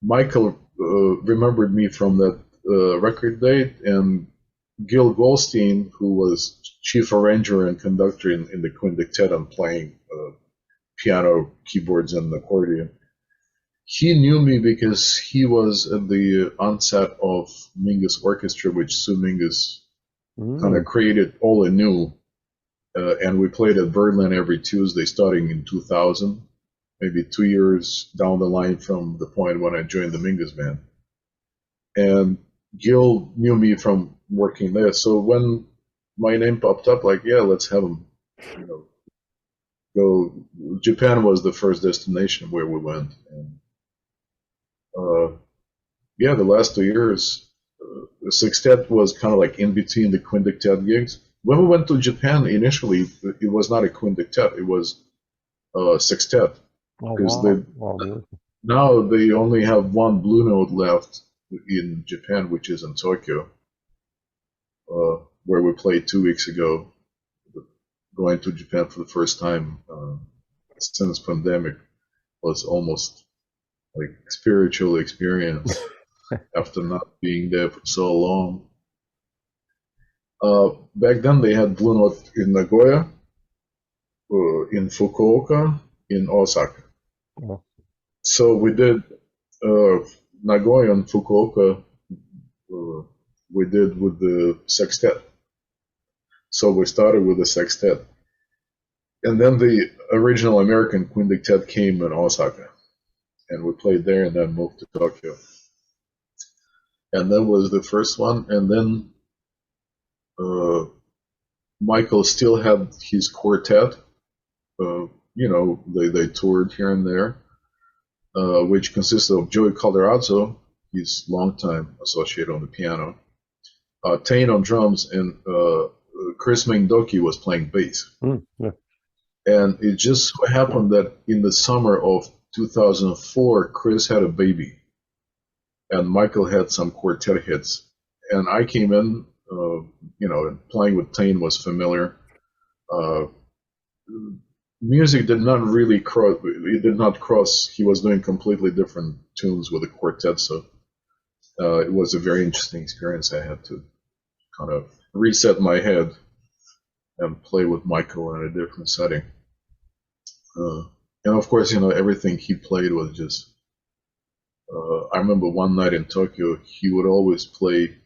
Michael remembered me from that record date, and Gil Goldstein, who was chief arranger and conductor in the Quintet and playing piano, keyboards, and accordion. He knew me because he was at the onset of Mingus Orchestra, which Sue Mingus kind of Mm. created all anew. And we played at Berlin every Tuesday starting in 2000, maybe 2 years down the line from the point when I joined the Mingus band. And Gil knew me from working there. So when my name popped up, like, yeah, let's have him, you know, go. Japan was the first destination where we went. And uh, yeah, the last 2 years, the sextet was kind of like in between the quintet gigs. When we went to Japan initially, it was not a quintet; it was a sextet Oh because wow. Wow. Beautiful. now they only have one blue note left in Japan, which is in Tokyo, where we played 2 weeks ago. Going to Japan for the first time since pandemic was almost like spiritual experience after not being there for so long. Back then they had Blue Note in Nagoya, in Fukuoka, in Osaka. Oh, So we did uh, Nagoya and Fukuoka. Uh, we did with the sextet. So we started with the sextet, and then the original American quintet came in Osaka, and we played there, and then moved to Tokyo. And that was the first one. And then uh, Michael still had his quartet. They toured here and there, which consisted of Joey Calderazzo, his longtime associate on the piano, Tane on drums, and Chris Mingdoki was playing bass. yeah. And it just so happened that in the summer of 2004, Chris had a baby, and Michael had some quartet hits. And I came in, and playing with Tane was familiar. Uh, Music did not really cross. It did not cross. He was doing completely different tunes with the quartet, so it was a very interesting experience. I had to kind of reset my head and play with Michael in a different setting. Uh, and of course, everything he played was just. I remember one night in Tokyo, he would always play.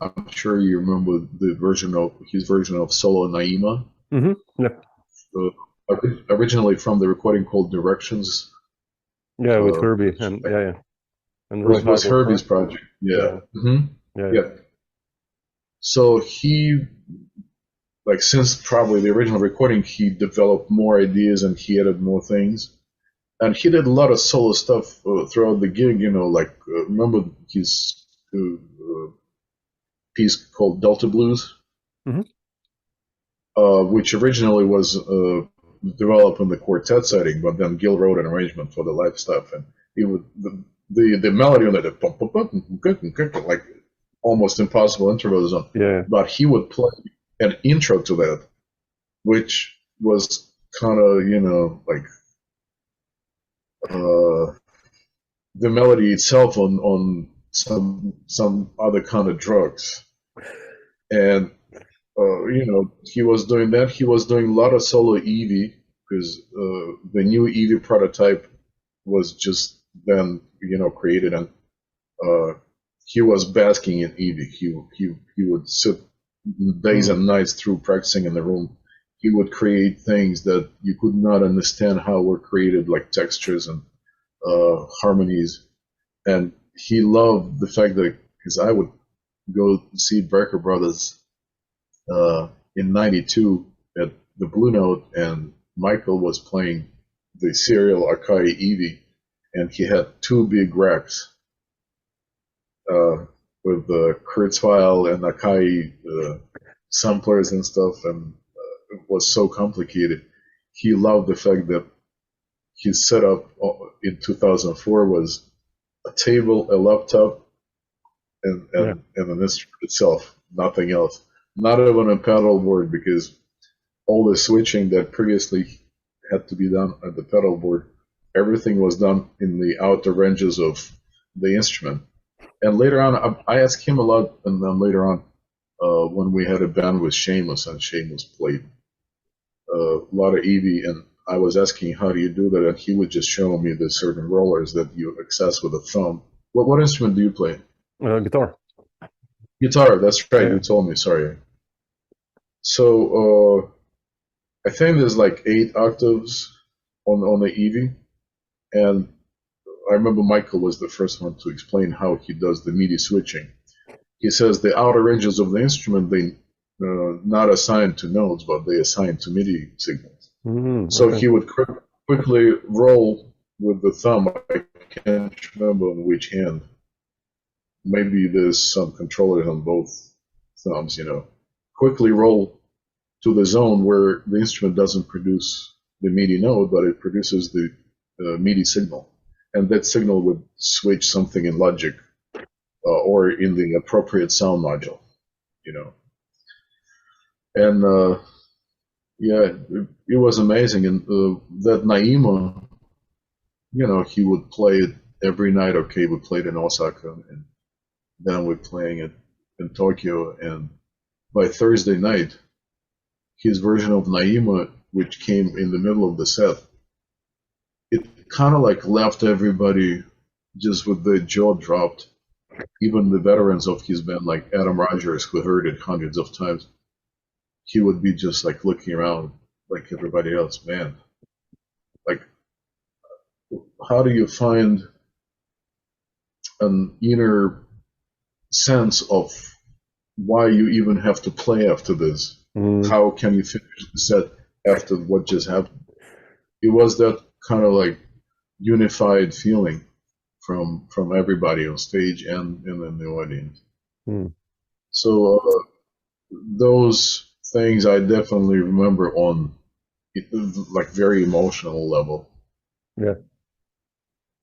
I'm sure you remember his version of Solo Naima, Yeah. originally from the recording called Directions, Yeah, with Herbie which and yeah. And Roy was Hargrove, Herbie's correct? project. Yeah. Yeah. Yeah. Yeah. So he, like, since probably the original recording, he developed more ideas and he added more things. And he did a lot of solo stuff throughout the gig, remember his piece called Delta Blues, Hmm. which originally was developed in the quartet setting, but then Gil wrote an arrangement for the live stuff, and he would the melody on it, like almost impossible intervals on, Yeah. but he would play an intro to that, which was kind of like uh, the melody itself on some other kind of drugs, and he was doing that. He was doing a lot of solo Eevee because the new Eevee prototype was just then, created, and uh, he was basking in Eevee. He would sit days Mm. and nights through practicing in the room. He would create things that you could not understand how were created, like textures and harmonies. And he loved the fact that because I would go see Brecker Brothers in '92 at the Blue Note, and Michael was playing the serial Akai Eevee, and he had two big racks with the Kurzweil and Akai samplers and stuff, and it was so complicated. He loved the fact that his setup in 2004 was a table, a laptop, and, Yeah. and, and an instrument itself, nothing else. Not even a pedal board, because all the switching that previously had to be done at the pedal board everything was done in the outer ranges of the instrument. And later on, I asked him a lot, and then later on, when we had a band with Seamus, and Seamus played a lot of Eevee, and I was asking how do you do that, and he would just show me the certain rollers that you access with a thumb. What instrument do you play? Guitar. Guitar, that's right, Yeah. you told me, sorry. So I think there's like 8 octaves on the Eevee, and I remember Michael was the first one to explain how he does the MIDI switching. He says the outer ranges of the instrument, they not assigned to notes, but they assign to MIDI signals. So Okay. he would quickly roll with the thumb. I can't remember on which hand. Maybe there's some controllers on both thumbs, Quickly roll to the zone where the instrument doesn't produce the MIDI note, but it produces the MIDI signal. And that signal would switch something in Logic or in the appropriate sound module, And yeah, it was amazing. And that Naima, he would play it every night. Okay, we played in Osaka, and then we're playing it in Tokyo. And by Thursday night, his version of Naima, which came in the middle of the set, it kind of like left everybody just with their jaw dropped. Even the veterans of his band, like Adam Rogers, who heard it hundreds of times, he would be just like looking around like everybody else. Man, like, how do you find an inner sense of why you even have to play after this? How can you finish the set after what just happened? It was that kind of like unified feeling from everybody on stage and in the audience. So those things I definitely remember on like very emotional level. Yeah.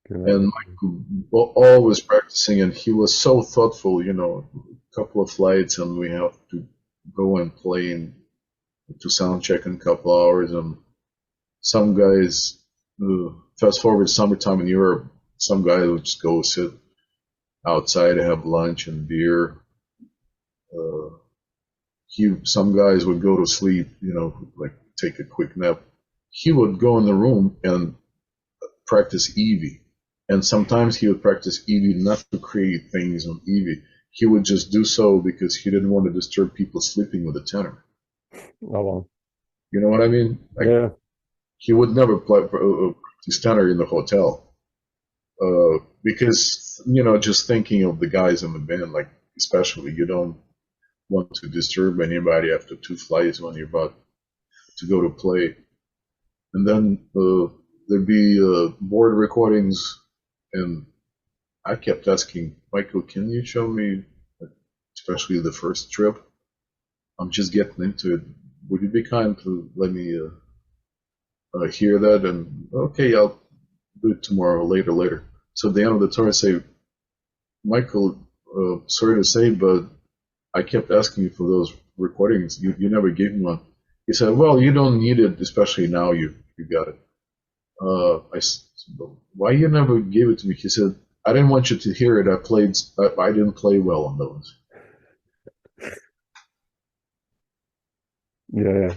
And Michael always practicing, and he was so thoughtful. A couple of flights, and we have to go and play to sound check in a couple hours. And some guys, fast forward summertime in Europe, some guys would just go sit outside, have lunch and beer. Some guys would go to sleep, like take a quick nap. He would go in the room and practice Eevee. And sometimes he would practice Eevee not to create things on Eevee. He would just do so because he didn't want to disturb people sleeping with a tenor. Oh, well. You know what I mean? Like, yeah. He would never practice tenor in the hotel. Because, just thinking of the guys in the band, like, especially, you don't want to disturb anybody after 2 flights when you're about to go to play. And then there'd be board recordings, and I kept asking Michael, can you show me, especially the first trip? I'm just getting into it. Would you be kind to let me hear that? And okay, I'll do it tomorrow, later. So at the end of the tour, I say, Michael, sorry to say, but I kept asking you for those recordings. You never gave me one. He said, well, you don't need it, especially now you got it. I said, why you never gave it to me? He said, I didn't want you to hear it. I didn't play well on those. Yeah.